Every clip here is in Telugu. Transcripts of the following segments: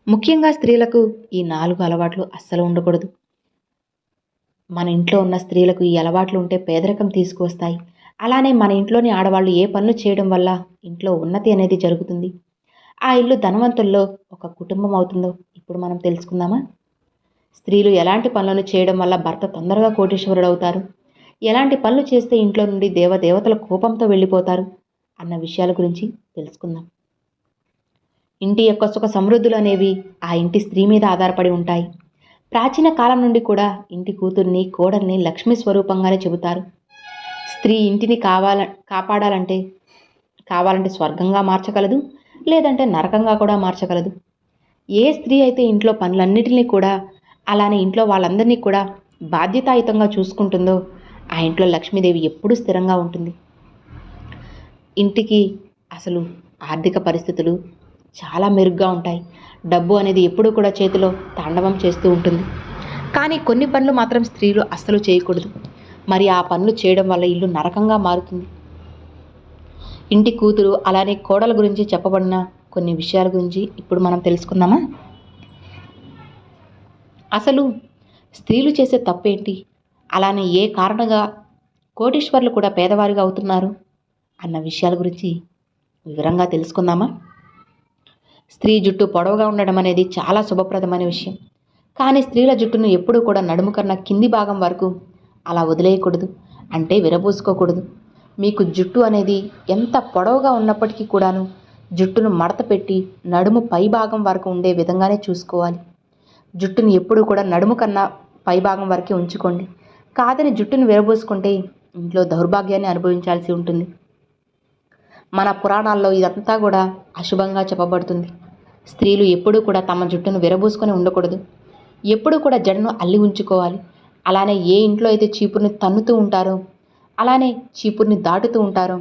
ముఖ్యంగా స్త్రీలకు ఈ 4 అలవాట్లు అస్సలు ఉండకూడదు. మన ఇంట్లో ఉన్న స్త్రీలకు ఈ అలవాట్లు ఉంటే పేదరికం తీసుకువస్తాయి. అలానే మన ఇంట్లోని ఆడవాళ్ళు ఏ పనులు చేయడం వల్ల ఇంట్లో ఉన్నతి అనేది జరుగుతుంది. ఆ ఇల్లు ధనవంతుల్లో ఒక కుటుంబం అవుతుందో ఇప్పుడు మనం తెలుసుకుందామా? స్త్రీలు ఎలాంటి పనులను చేయడం వల్ల భర్త తొందరగా కోటీశ్వరుడవుతారు? ఎలాంటి పనులు చేస్తే ఇంట్లో నుండి దేవతల కోపంతో వెళ్ళిపోతారు? అన్న విషయాల గురించి తెలుసుకుందాం. ఇంటి యొక్క సుఖ సమృద్ధులు అనేవి ఆ ఇంటి స్త్రీ మీద ఆధారపడి ఉంటాయి. ప్రాచీన కాలం నుండి కూడా ఇంటి కూతుర్ని, కోడల్ని లక్ష్మీ స్వరూపంగానే చెబుతారు. స్త్రీ ఇంటిని కావాలంటే స్వర్గంగా మార్చగలదు, లేదంటే నరకంగా కూడా మార్చగలదు. ఏ స్త్రీ అయితే ఇంట్లో పనులన్నిటినీ కూడా, అలానే ఇంట్లో వాళ్ళందరినీ కూడా బాధ్యతాయుతంగా చూసుకుంటుందో ఆ ఇంట్లో లక్ష్మీదేవి ఎప్పుడూ స్థిరంగా ఉంటుంది. ఇంటికి అసలు ఆర్థిక పరిస్థితులు చాలా మెరుగ్గా ఉంటాయి. డబ్బు అనేది ఎప్పుడూ కూడా చేతిలో తాండవం చేస్తూ ఉంటుంది. కానీ కొన్ని పనులు మాత్రం స్త్రీలు అస్సలు చేయకూడదు. మరి ఆ పనులు చేయడం వల్ల ఇల్లు నరకంగా మారుతుంది. ఇంటి కూతురు అలానే కోడల గురించి చెప్పబడిన కొన్ని విషయాల గురించి ఇప్పుడు మనం తెలుసుకుందామా? అసలు స్త్రీలు చేసే తప్పేంటి? అలానే ఏ కారణంగా కోటీశ్వర్లు కూడా పేదవారిగా అవుతున్నారు అన్న విషయాల గురించి వివరంగా తెలుసుకుందామా? స్త్రీ జుట్టు పొడవుగా ఉండడం అనేది చాలా శుభప్రదమైన విషయం. కానీ స్త్రీల జుట్టును ఎప్పుడూ కూడా నడుము కన్నా కింది భాగం వరకు అలా వదిలేయకూడదు, అంటే విరబూసుకోకూడదు. మీకు జుట్టు అనేది ఎంత పొడవుగా ఉన్నప్పటికీ కూడాను జుట్టును మడత పెట్టి నడుము పై భాగం వరకు ఉండే విధంగానే చూసుకోవాలి. జుట్టును ఎప్పుడూ కూడా నడుము కన్నా పై భాగం వరకే ఉంచుకోండి. కాదని జుట్టును విరబూసుకుంటే ఇంట్లో దౌర్భాగ్యాన్ని అనుభవించాల్సి ఉంటుంది. మన పురాణాల్లో ఇదంతా కూడా అశుభంగా చెప్పబడుతుంది. స్త్రీలు ఎప్పుడూ కూడా తమ జుట్టును విరబూసుకొని ఉండకూడదు. ఎప్పుడూ కూడా జడను అల్లి ఉంచుకోవాలి. అలానే ఏ ఇంట్లో అయితే చీపురుని తన్నుతూ ఉంటారో, అలానే చీపురుని దాటుతూ ఉంటారో,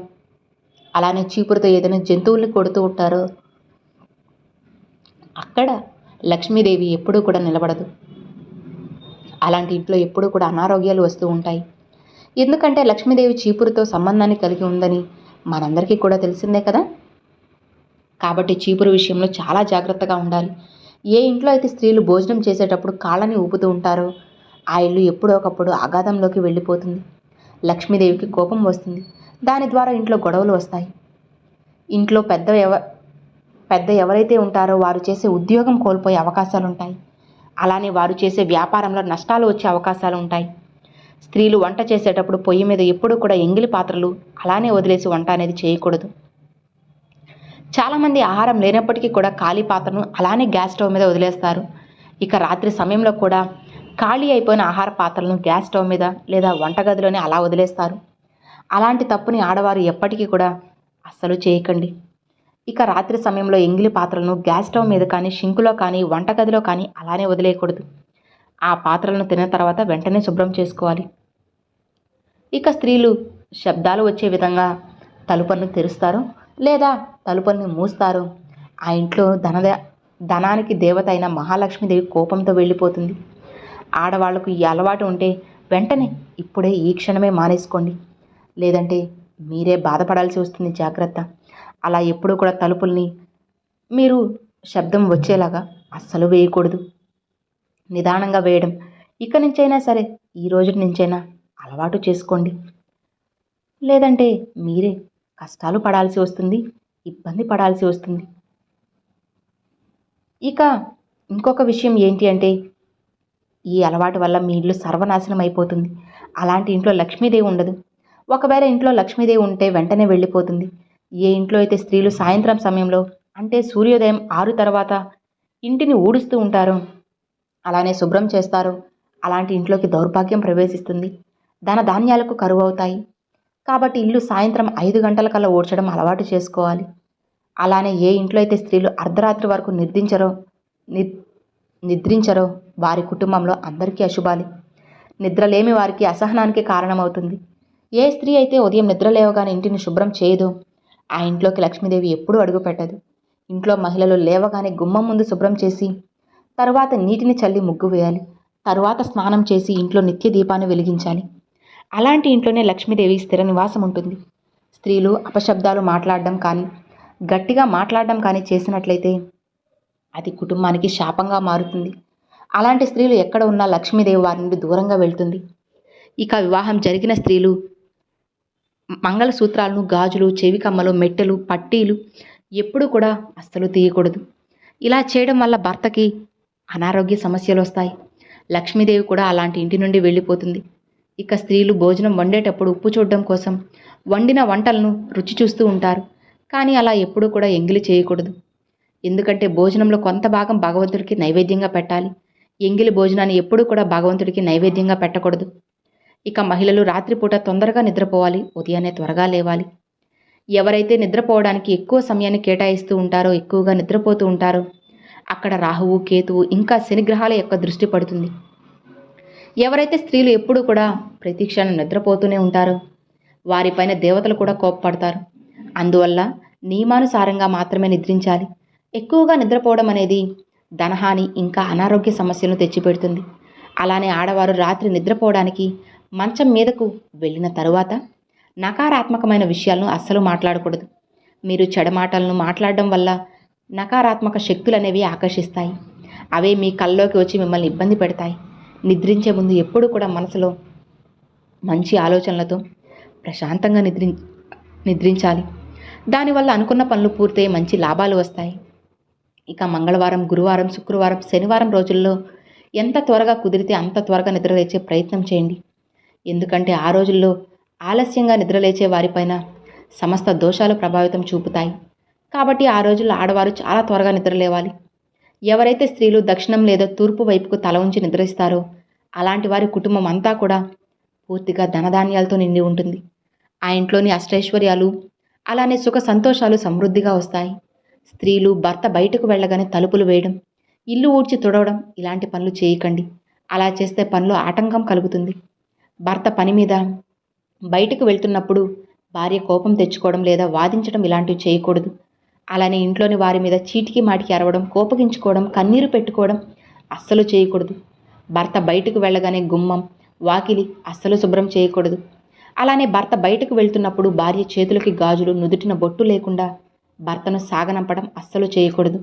అలానే చీపురుతో ఏదైనా జంతువుల్ని కొడుతూ ఉంటారో అక్కడ లక్ష్మీదేవి ఎప్పుడూ కూడా నిలబడదు. అలాంటి ఇంట్లో ఎప్పుడూ కూడా అనారోగ్యాలు వస్తూ ఉంటాయి. ఎందుకంటే లక్ష్మీదేవి చీపురుతో సంబంధాన్ని కలిగి ఉందని మనందరికీ కూడా తెలిసిందే కదా. కాబట్టి చీపురు విషయంలో చాలా జాగ్రత్తగా ఉండాలి. ఏ ఇంట్లో అయితే స్త్రీలు భోజనం చేసేటప్పుడు కాళ్ళని ఊపుతూ ఉంటారో ఆ ఇల్లు ఎప్పుడో ఒకప్పుడు అగాధంలోకి వెళ్ళిపోతుంది. లక్ష్మీదేవికి కోపం వస్తుంది. దాని ద్వారా ఇంట్లో గొడవలు వస్తాయి. ఇంట్లో పెద్ద ఎవరైతే ఉంటారో వారు చేసే ఉద్యోగం కోల్పోయే అవకాశాలు ఉంటాయి. అలానే వారు చేసే వ్యాపారంలో నష్టాలు వచ్చే అవకాశాలు ఉంటాయి. స్త్రీలు వంట చేసేటప్పుడు పొయ్యి మీద ఎప్పుడూ కూడా ఎంగిలి పాత్రలు అలానే వదిలేసి వంట అనేది చేయకూడదు. చాలామంది ఆహారం లేనప్పటికీ కూడా ఖాళీ పాత్రను అలానే గ్యాస్ స్టవ్ మీద వదిలేస్తారు. ఇక రాత్రి సమయంలో కూడా ఖాళీ అయిపోయిన ఆహార పాత్రలను గ్యాస్ స్టవ్ మీద లేదా వంటగదిలోనే అలా వదిలేస్తారు. అలాంటి తప్పుని ఆడవారు ఎప్పటికీ కూడా అస్సలు చేయకండి. ఇక రాత్రి సమయంలో ఎంగిలి పాత్రలను గ్యాస్ స్టవ్ మీద కానీ, షింకులో కానీ, వంటగదిలో కానీ అలానే వదిలేయకూడదు. ఆ పాత్రలను తిన్న తర్వాత వెంటనే శుభ్రం చేసుకోవాలి. ఇక స్త్రీలు శబ్దాలు వచ్చే విధంగా తలుపులను తెరుస్తారు లేదా తలుపుల్ని మూస్తారు. ఆ ఇంట్లో ధనానికి దేవత అయిన మహాలక్ష్మీదేవి కోపంతో వెళ్ళిపోతుంది. ఆడవాళ్లకు ఈ అలవాటు ఉంటే వెంటనే ఇప్పుడే ఈ క్షణమే మానేసుకోండి, లేదంటే మీరే బాధపడాల్సి వస్తుంది. జాగ్రత్త. అలా ఎప్పుడూ కూడా తలుపుల్ని మీరు శబ్దం వచ్చేలాగా అస్సలు వేయకూడదు. నిదానంగా వేయడం ఇక నుంచైనా సరే, ఈ రోజు నుంచైనా అలవాటు చేసుకోండి. లేదంటే మీరే కష్టాలు పడాల్సి వస్తుంది, ఇబ్బంది పడాల్సి వస్తుంది. ఇక ఇంకొక విషయం ఏంటి అంటే, ఈ అలవాటు వల్ల మీ ఇల్లు సర్వనాశనం అయిపోతుంది. అలాంటి ఇంట్లో లక్ష్మీదేవి ఉండదు. ఒకవేళ ఇంట్లో లక్ష్మీదేవి ఉంటే వెంటనే వెళ్ళిపోతుంది. ఏ ఇంట్లో అయితే స్త్రీలు సాయంత్రం సమయంలో అంటే సూర్యోదయం 6 తర్వాత ఇంటిని ఊడుస్తూ ఉంటారో, అలానే శుభ్రం చేస్తారో అలాంటి ఇంట్లోకి దౌర్భాగ్యం ప్రవేశిస్తుంది. ధాన్యాలకు కరువు అవుతాయి. కాబట్టి ఇల్లు సాయంత్రం 5 గంటలకల్లా ఊడ్చడం అలవాటు చేసుకోవాలి. అలానే ఏ ఇంట్లో అయితే స్త్రీలు అర్ధరాత్రి వరకు నిద్రించరో వారి కుటుంబంలో అందరికీ అశుభాలి. నిద్రలేమి వారికి అసహనానికి కారణమవుతుంది. ఏ స్త్రీ అయితే ఉదయం నిద్ర లేవగానే ఇంటిని శుభ్రం చేయదో ఆ ఇంట్లోకి లక్ష్మీదేవి ఎప్పుడూ అడుగు పెట్టదు. ఇంట్లో మహిళలు లేవగానే గుమ్మం ముందు శుభ్రం చేసి తరువాత నీటిని చల్లి ముగ్గు వేయాలి. తరువాత స్నానం చేసి ఇంట్లో నిత్య దీపాన్ని వెలిగించాలి. అలాంటి ఇంట్లోనే లక్ష్మీదేవి స్థిర నివాసం ఉంటుంది. స్త్రీలు అపశబ్దాలు మాట్లాడడం కానీ, గట్టిగా మాట్లాడడం కానీ చేసినట్లయితే అది కుటుంబానికి శాపంగా మారుతుంది. అలాంటి స్త్రీలు ఎక్కడ ఉన్నా లక్ష్మీదేవి వారి నుండి దూరంగా వెళ్తుంది. ఇక వివాహం జరిగిన స్త్రీలు మంగళసూత్రాలను, గాజులు, చెవి కమ్మలు, మెట్టెలు, పట్టీలు ఎప్పుడూ కూడా అస్సలు తీయకూడదు. ఇలా చేయడం వల్ల భర్తకి అనారోగ్య సమస్యలు వస్తాయి. లక్ష్మీదేవి కూడా అలాంటి ఇంటి నుండి వెళ్ళిపోతుంది. ఇక స్త్రీలు భోజనం వండేటప్పుడు ఉప్పు చూడడం కోసం వండిన వంటలను రుచి చూస్తూ ఉంటారు. కానీ అలా ఎప్పుడూ కూడా ఎంగిలి చేయకూడదు. ఎందుకంటే భోజనంలో కొంత భాగం భగవంతుడికి నైవేద్యంగా పెట్టాలి. ఎంగిలి భోజనాన్ని ఎప్పుడూ కూడా భగవంతుడికి నైవేద్యంగా పెట్టకూడదు. ఇక మహిళలు రాత్రిపూట తొందరగా నిద్రపోవాలి, ఉదయాన్నే త్వరగా లేవాలి. ఎవరైతే నిద్రపోవడానికి ఎక్కువ సమయాన్ని కేటాయిస్తూ ఉంటారో, ఎక్కువగా నిద్రపోతూ ఉంటారో అక్కడ రాహువు, కేతువు ఇంకా శనిగ్రహాల యొక్క దృష్టి పడుతుంది. ఎవరైతే స్త్రీలు ఎప్పుడూ కూడా ప్రతి క్షణం నిద్రపోతూనే ఉంటారో వారిపైన దేవతలు కూడా కోపపడతారు. అందువల్ల నియమానుసారంగా మాత్రమే నిద్రించాలి. ఎక్కువగా నిద్రపోవడం అనేది ధనహాని ఇంకా అనారోగ్య సమస్యలను తెచ్చిపెడుతుంది. అలానే ఆడవారు రాత్రి నిద్రపోవడానికి మంచం మీదకు వెళ్ళిన తరువాత నకారాత్మకమైన విషయాలను అస్సలు మాట్లాడకూడదు. మీరు చెడమాటలను మాట్లాడడం వల్ల నకారాత్మక శక్తులు అనేవి ఆకర్షిస్తాయి. అవే మీ కల్లోకి వచ్చి మిమ్మల్ని ఇబ్బంది పెడతాయి. నిద్రించే ముందు ఎప్పుడూ కూడా మనసులో మంచి ఆలోచనలతో ప్రశాంతంగా నిద్రించాలి. దానివల్ల అనుకున్న పనులు పూర్తయి మంచి లాభాలు వస్తాయి. ఇక మంగళవారం, గురువారం, శుక్రవారం, శనివారం రోజుల్లో ఎంత త్వరగా కుదిరితే అంత త్వరగా నిద్రలేచే ప్రయత్నం చేయండి. ఎందుకంటే ఆ రోజుల్లో ఆలస్యంగా నిద్రలేచే వారిపైన సమస్త దోషాలు ప్రభావితం చూపుతాయి. కాబట్టి ఆ రోజుల్లో ఆడవారు చాలా త్వరగా నిద్రలేవాలి. ఎవరైతే స్త్రీలు దక్షిణం లేదా తూర్పు వైపుకు తల ఉంచి నిద్రిస్తారో అలాంటి వారి కుటుంబం అంతా కూడా పూర్తిగా ధనధాన్యాలతో నిండి ఉంటుంది. ఆ ఇంట్లోని అష్టైశ్వర్యాలు అలానే సుఖ సంతోషాలు సమృద్ధిగా వస్తాయి. స్త్రీలు భర్త బయటకు వెళ్ళగానే తలుపులు వేయడం, ఇల్లు ఊడ్చి తుడవడం ఇలాంటి పనులు చేయకండి. అలా చేస్తే పనిలో ఆటంకం కలుగుతుంది. భర్త పని మీద బయటకు వెళ్తున్నప్పుడు భార్య కోపం తెచ్చుకోవడం లేదా వాదించడం ఇలాంటివి చేయకూడదు. అలానే ఇంట్లోని వారి మీద చీటికి మాటికి అరవడం, కోపగించుకోవడం, కన్నీరు పెట్టుకోవడం అస్సలు చేయకూడదు. భర్త బయటకు వెళ్ళగానే గుమ్మం, వాకిలి అస్సలు శుభ్రం చేయకూడదు. అలానే భర్త బయటకు వెళ్తున్నప్పుడు భార్య చేతులకి గాజులు, నుదుటిన బొట్టు లేకుండా భర్తను సాగనంపడం అస్సలు చేయకూడదు.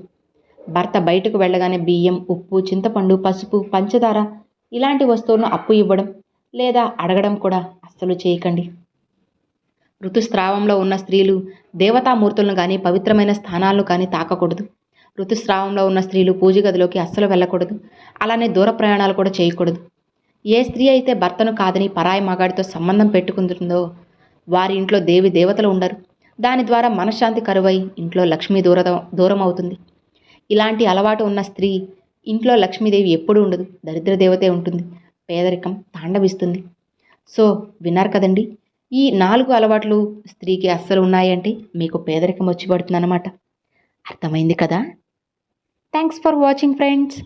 భర్త బయటకు వెళ్ళగానే బియ్యం, ఉప్పు, చింతపండు, పసుపు, పంచదార ఇలాంటి వస్తువులను అప్పు ఇవ్వడం లేదా అడగడం కూడా అస్సలు చేయకండి. ఋతుస్రావంలో ఉన్న స్త్రీలు దేవతామూర్తులను కానీ పవిత్రమైన స్థానాలను కానీ తాకకూడదు. ఋతుస్రావంలో ఉన్న స్త్రీలు పూజ గదిలోకి అస్సలు వెళ్ళకూడదు. అలానే దూర ప్రయాణాలు కూడా చేయకూడదు. ఏ స్త్రీ అయితే భర్తను కాదని పరాయి మగాడితో సంబంధం పెట్టుకుంటుందో వారి ఇంట్లో దేవతలు ఉండరు. దాని ద్వారా మనశ్శాంతి కరువై ఇంట్లో లక్ష్మీ దూరం అవుతుంది. ఇలాంటి అలవాటు ఉన్న స్త్రీ ఇంట్లో లక్ష్మీదేవి ఎప్పుడూ ఉండదు, దరిద్ర దేవతే ఉంటుంది, పేదరికం తాండవిస్తుంది. సో విన్నారు కదండి, ఈ 4 అలవాట్లు స్త్రీకి అస్సలు ఉన్నాయంటే మీకు పేదరికం వచ్చి పడుతుందన్నమాట. అర్థమైంది కదా? Thanks for watching friends.